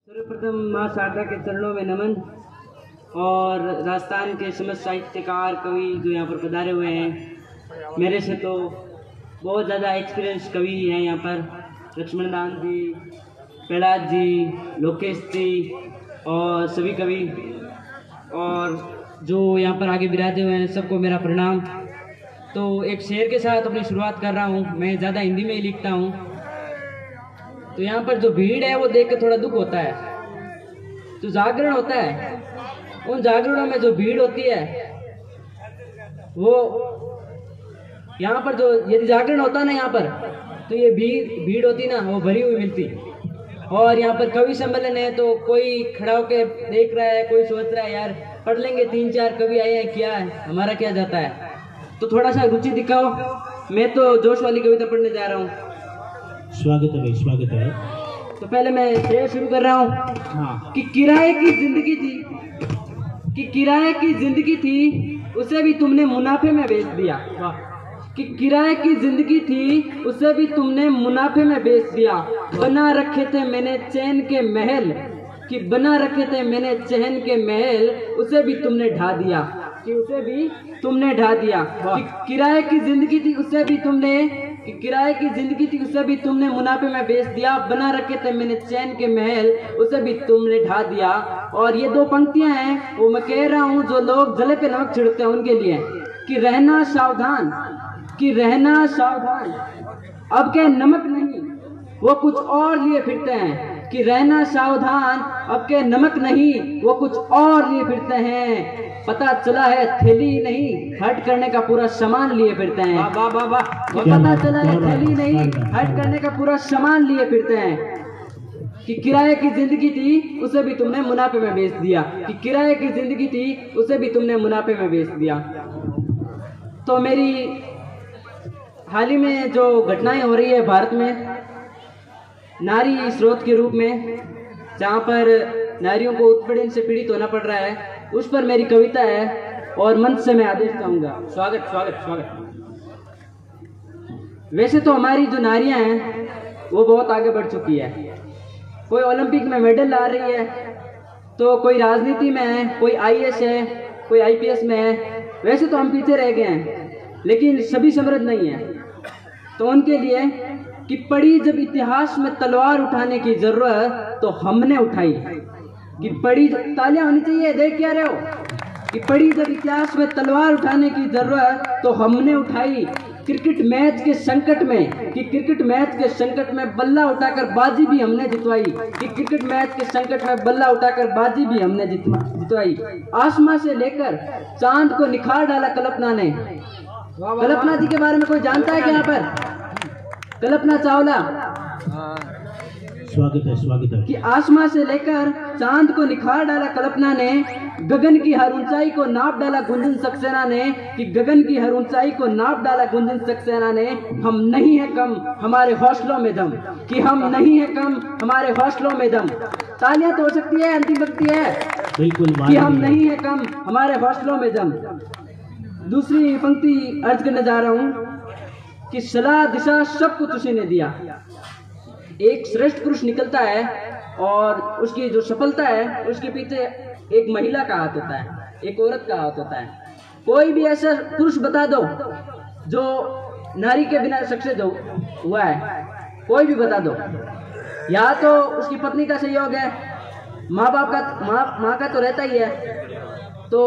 सर्वप्रथम माँ शारदा के चरणों में नमन और राजस्थान के समस्त साहित्यकार कवि जो यहाँ पर पधारे हुए हैं, मेरे से तो बहुत ज़्यादा एक्सपीरियंस कवि हैं यहाँ पर। लक्ष्मण दान जी, प्रहलाद जी, लोकेश जी और सभी कवि और जो यहाँ पर आगे विराजे हुए हैं, सबको मेरा प्रणाम। तो एक शेर के साथ अपनी शुरुआत कर रहा हूँ। मैं ज़्यादा हिंदी में ही लिखता हूँ, तो यहाँ पर जो भीड़ है वो देख के थोड़ा दुख होता है। जो जागरण होता है, उन जागरणों में जो भीड़ होती है, वो यहाँ पर जो यदि जागरण होता ना यहाँ पर, तो ये भीड़ होती ना, वो भरी हुई मिलती। और यहाँ पर कवि सम्मेलन है, तो कोई खड़ा होकर देख रहा है, कोई सोच रहा है यार पढ़ लेंगे, 3-4 कवि आए हैं, क्या है हमारा क्या जाता है। तो थोड़ा सा रुचि दिखाओ। मैं तो जोश वाली कविता पढ़ने जा रहा हूँ। स्वागत है भाई, स्वागत है। तो पहले मैं शेर शुरू कर रहा हूँ। हाँ। कि किराए की जिंदगी थी, कि किराए की जिंदगी थी, उसे भी तुमने मुनाफे में बेच दिया। कि किराए की जिंदगी थी, उसे भी तुमने मुनाफे में बेच दिया। बना रखे थे मैंने चैन के महल, कि बना रखे थे मैंने चैन के महल, उसे भी तुमने ढा दिया। कि उसे भी तुमने ढा दिया। कि किराए की जिंदगी थी, उसे भी तुमने, कि किराए की जिंदगी थी, उसे भी तुमने मुनाफे में बेच दिया। बना रखे थे मैंने चैन के महल, उसे भी तुमने ढा दिया। और ये 2 पंक्तियां हैं, वो मैं कह रहा हूँ जो लोग जले पे नमक छिड़कते हैं उनके लिए। कि रहना सावधान, कि रहना सावधान, अब के नमक नहीं वो कुछ और लिए फिरते हैं। कि रहना सावधान, अब के नमक नहीं वो कुछ और लिए फिरते हैं। पता चला है थैली नहीं हट करने का पूरा सामान लिए फिरते हैं। वाह वाह वाह। पता चला है थैली नहीं हट करने का पूरा सामान लिए फिरते हैं। कि किराए की जिंदगी थी, उसे भी तुमने मुनाफे में बेच दिया। कि किराए की जिंदगी थी, उसे भी तुमने मुनाफे में बेच दिया। तो मेरी हाल ही में जो घटनाएं हो रही है भारत में, नारी स्रोत के रूप में, जहाँ पर नारियों को उत्पीड़न से पीड़ित होना पड़ रहा है, उस पर मेरी कविता है और मंच से मैं आदेश चाहूंगा। स्वागत स्वागत स्वागत। वैसे तो हमारी जो नारियां हैं वो बहुत आगे बढ़ चुकी है। कोई ओलंपिक में मेडल ला रही है, तो कोई राजनीति में है, कोई IAS है, कोई IPS में है। वैसे तो हम पीछे रह गए हैं, लेकिन सभी समृद्ध नहीं है। तो उनके लिए कि पड़ी जब इतिहास में तलवार उठाने की जरूरत, तो हमने उठाई। कि पड़ी, तालियां होनी चाहिए, देख क्या रहे हो। कि पड़ी जब इतिहास में तलवार उठाने की जरूरत, तो हमने उठाई। क्रिकेट मैच के संकट में, कि क्रिकेट मैच के संकट में बल्ला उठाकर बाजी भी हमने जितवाई। कि क्रिकेट मैच के संकट में बल्ला उठाकर बाजी भी हमने जितवाई। आसमां से लेकर चांद को निखार डाला कल्पना ने। कल्पना जी के बारे में कोई जानता है क्या यहाँ पर? कल्पना चावला। स्वागत है, स्वागत है। कि आसमां से लेकर चांद को निखार डाला कल्पना ने, गगन की हर ऊंचाई को नाप डाला गुंजन सक्सेना ने। कि गगन की हर ऊंचाई को नाप डाला गुंजन सक्सेना ने। हम नहीं है कम, हमारे हौसलों में दम। कि हम नहीं है कम, हमारे हौसलों में दम। तालियां तो हो सकती है, अंतिम पंक्ति है। बिल्कुल। कि हम नहीं है कम, हमारे हौसलों में दम। दूसरी पंक्ति अर्ज करने जा रहा हूँ। कि सलाह दिशा सब कुछ उसी ने दिया। एक श्रेष्ठ पुरुष निकलता है और उसकी जो सफलता है, उसके पीछे एक महिला का हाथ होता है, एक औरत का हाथ होता है। कोई भी ऐसा पुरुष बता दो जो नारी के बिना सक्सेस हुआ है, कोई भी बता दो। या तो उसकी पत्नी का सहयोग है, माँ बाप का, माँ का तो रहता ही है, तो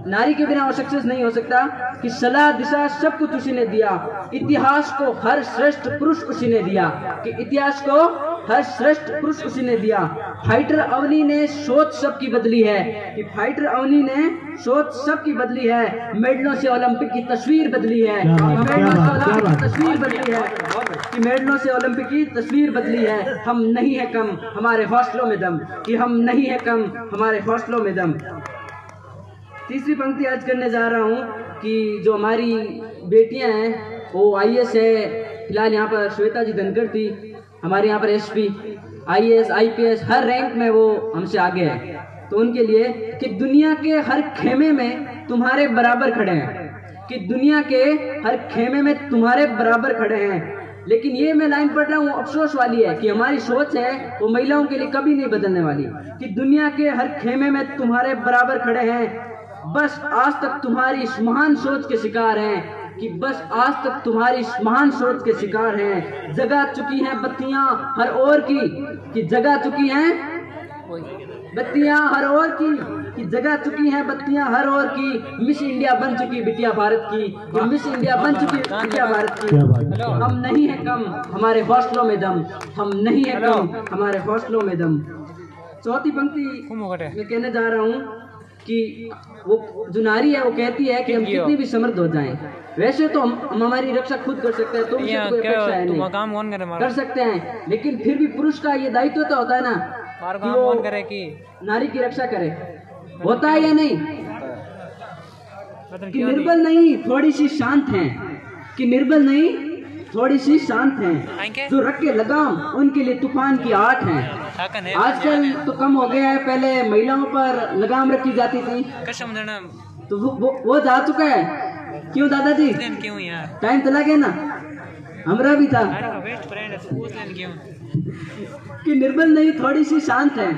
नारी के बिना वो सक्सेस नहीं हो सकता। कि सलाह दिशा सब कुछ उसी ने दिया। इतिहास को हर श्रेष्ठ पुरुष उसी ने दिया। कि इतिहास को हर श्रेष्ठ पुरुष उसी ने दिया। फाइटर अवनी ने सोच सबकी बदली है। कि फाइटर अवनी ने सोच सबकी बदली है। मेडलों से ओलंपिक की तस्वीर बदली है। मेडलों से ओलंपिक की तस्वीर बदली है। कि मेडलों से ओलंपिक की तस्वीर बदली है। हम नहीं है कम, हमारे हौसलों में दम। कि हम नहीं है कम, हमारे हौसलों में दम। तीसरी पंक्ति आज करने जा रहा हूँ कि जो हमारी बेटियां हैं वो IAS है। फिलहाल यहाँ पर श्वेता जी धनखड़ थी, हमारे यहाँ पर SP, IAS, IPS हर रैंक में वो हमसे आगे है। तो उनके लिए कि दुनिया के हर खेमे में तुम्हारे बराबर खड़े हैं। कि दुनिया के हर खेमे में तुम्हारे बराबर खड़े हैं। लेकिन ये मैं लाइन पढ़ रहा हूँ अफसोस वाली है कि हमारी सोच है वो महिलाओं के लिए कभी नहीं बदलने वाली, कि दुनिया के हर खेमे में तुम्हारे बराबर खड़े हैं, बस आज तक तुम्हारी इस महान सोच के शिकार हैं, कि बस आज तक तुम्हारी इस महान सोच के शिकार हैं। जगा चुकी हैं बत्तियां हर ओर की, कि जगा चुकी हैं बत्तियां हर ओर की, कि जगा चुकी हैं बत्तियां हर ओर की, मिस इंडिया बन चुकी बिटिया भारत की, कि मिस इंडिया बन चुकी बिटिया भारत की। हम नहीं है कम, हमारे हौसलों में दम, हम नहीं है कम, हमारे हौसलों में दम। चौथी पंक्ति मैं कहने जा रहा हूँ कि वो जो नारी है वो कहती है कि हम कितनी भी समृद्ध हो जाएं, वैसे तो हम हमारी रक्षा खुद कर सकते हैं, तुमसे कोई अपेक्षा है नहीं, कर सकते हैं, लेकिन फिर भी पुरुष का ये दायित्व तो होता है ना कि वो नारी की रक्षा करे, होता है या नहीं, कि निर्बल नहीं थोड़ी सी शांत है, कि निर्बल नहीं थोड़ी सी शांत है, जो रख के लगाम उनके लिए तूफान की आठ है। आजकल तो कम हो गया है, पहले महिलाओं पर लगाम रखी जाती थी, तो वो जा चुका है। क्यों दादाजी, क्यों यार, टाइम चला गया ना, हमारा भी था। कि निर्बल नहीं थोड़ी सी शांत है,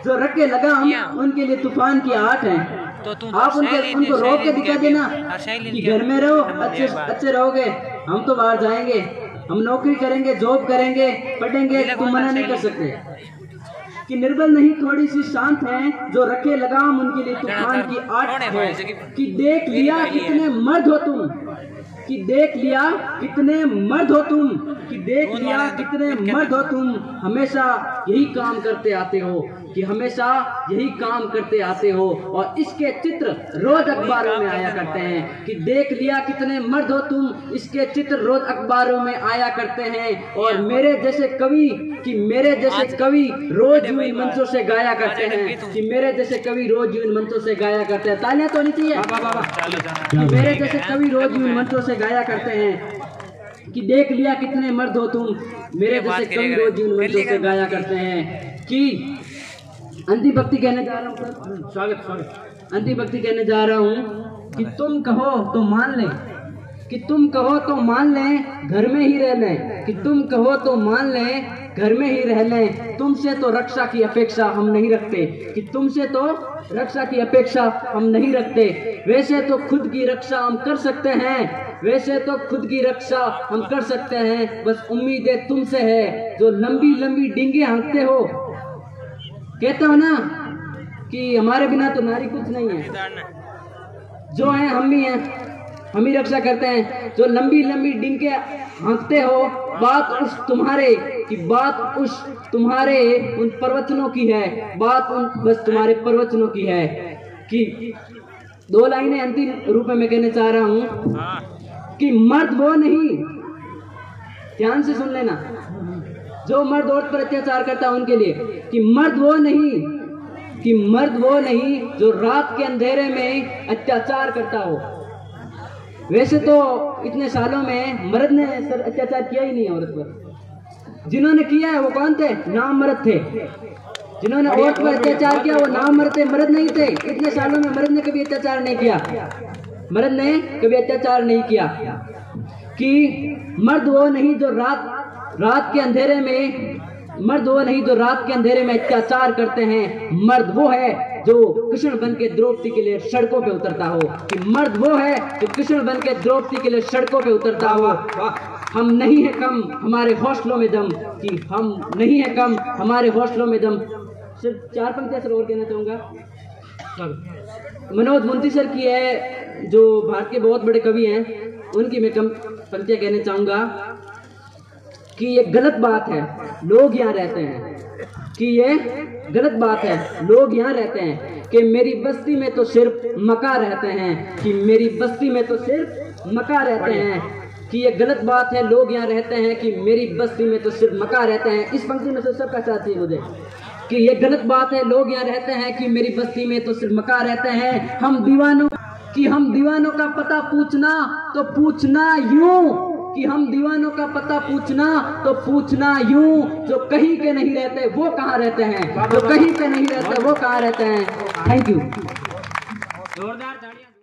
जो रख के लगाम उनके लिए तूफान की आठ है। आप उनको रोक के दिखा देना कि घर में रहो, अच्छे रहोगे, हम तो बाहर जाएंगे, हम नौकरी करेंगे, जॉब करेंगे, पढ़ेंगे, तुम मना नहीं कर सकते। कि निर्बल नहीं थोड़ी सी शांत है, जो रखे लगाम उनके लिए तूफान की आठ है। कि देख लिया कितने मर्द हो तुम, कि देख लिया कितने मर्द हो तुम, कि देख लिया कितने मर्द हो तुम, हमेशा यही काम करते आते हो, कि हमेशा यही काम करते आते हो। और इसके चित्र रोज अखबारों में आया करते हैं, कि देख लिया कितने मर्द हो तुम, इसके चित्र रोज अखबारों में आया करते हैं। और मेरे जैसे कवि, कि मेरे जैसे कवि रोज यूं इन मंचों से गाया करते हैं, कि मेरे जैसे कवि रोज यूं इन मंचों से गाया करते हैं। तालियां तो नहीं चाहिए, कि मेरे जैसे कवि रोज यूं इन मंचों से गाया करते हैं, कि देख लिया कितने मर्द हो तुम, मेरे जैसे कवि रोज यूं इन मंचों से गाया करते हैं। कि अंतिम भक्ति कहने जा रहा हूँ, स्वागत, अंतिम भक्ति कहने जा रहा हूँ कि तुम कहो तो मान ले, कि तुम कहो तो मान ले, घर में ही रह लें, कि तुम कहो तो मान ले, घर में ही रह लें, तुमसे तो रक्षा की अपेक्षा हम नहीं रखते, कि तुमसे तो रक्षा की अपेक्षा हम नहीं रखते। वैसे तो खुद की रक्षा हम कर सकते हैं, वैसे तो खुद की रक्षा हम कर सकते हैं, बस उम्मीदें तुमसे है, जो लंबी लंबी डींगे हाँकते हो। कहते हो ना कि हमारे बिना तो नारी कुछ नहीं है, जो है हम भी हैं, हम ही रक्षा करते हैं। जो लंबी लंबी डींगे हाँकते हो, बात उस तुम्हारे की, बात उस तुम्हारे उन प्रवचनों की है, बात उन बस तुम्हारे प्रवचनों की है। कि दो लाइनें अंतिम रूप में कहना चाह रहा हूं कि मर्द वो नहीं, ध्यान से सुन लेना, जो मर्द औरत पर अत्याचार करता है उनके लिए, कि मर्द वो नहीं, कि मर्द वो नहीं जो रात के अंधेरे में अत्याचार करता हो। वैसे तो इतने सालों में मर्द ने अत्याचार किया ही नहीं औरत पर, जिन्होंने किया है वो कौन थे? नाम मर्द थे। जिन्होंने औरत पर अत्याचार किया वो नाम मर्द थे, मर्द नहीं थे। इतने सालों में मर्द ने कभी अत्याचार नहीं किया, मर्द ने कभी अत्याचार नहीं किया। कि मर्द वो नहीं जो रात के अंधेरे में, मर्द वो नहीं जो रात के अंधेरे में अत्याचार करते हैं, मर्द वो है जो कृष्ण बन के द्रौपदी के लिए सड़कों पे उतरता हो। कि मर्द वो है जो कृष्ण बन के द्रौपदी के लिए सड़कों पे उतरता हो। हम नहीं है कम, हमारे हौसलों में दम, कि हम नहीं है कम, हमारे हौसलों में दम। सिर्फ 4 पंक्तियां सर और कहना चाहूँगा। मनोज मुंशी सर की है, जो भारत के बहुत बड़े कवि हैं, उनकी मैं कम पंक्तियां कहना चाहूँगा कि ये गलत बात है लोग यहाँ रहते हैं, कि ये गलत बात है लोग यहाँ रहते हैं, कि मेरी बस्ती में तो सिर्फ मका रहते हैं, कि मेरी बस्ती में तो सिर्फ मका रहते हैं। कि ये गलत बात है लोग यहाँ रहते हैं, कि मेरी बस्ती में तो सिर्फ मका रहते हैं। इस पंक्ति में से सबका साथ ही मुझे, कि ये गलत बात है लोग यहाँ रहते हैं, कि मेरी बस्ती में तो सिर्फ मका रहते हैं। हम दीवानों का पता पूछना तो पूछना यूं, कि हम दीवानों का पता पूछना तो पूछना यूं, जो कहीं के नहीं रहते वो कहाँ रहते हैं, जो कहीं के नहीं रहते वो कहाँ रहते हैं। Thank you. जोरदार तालियां।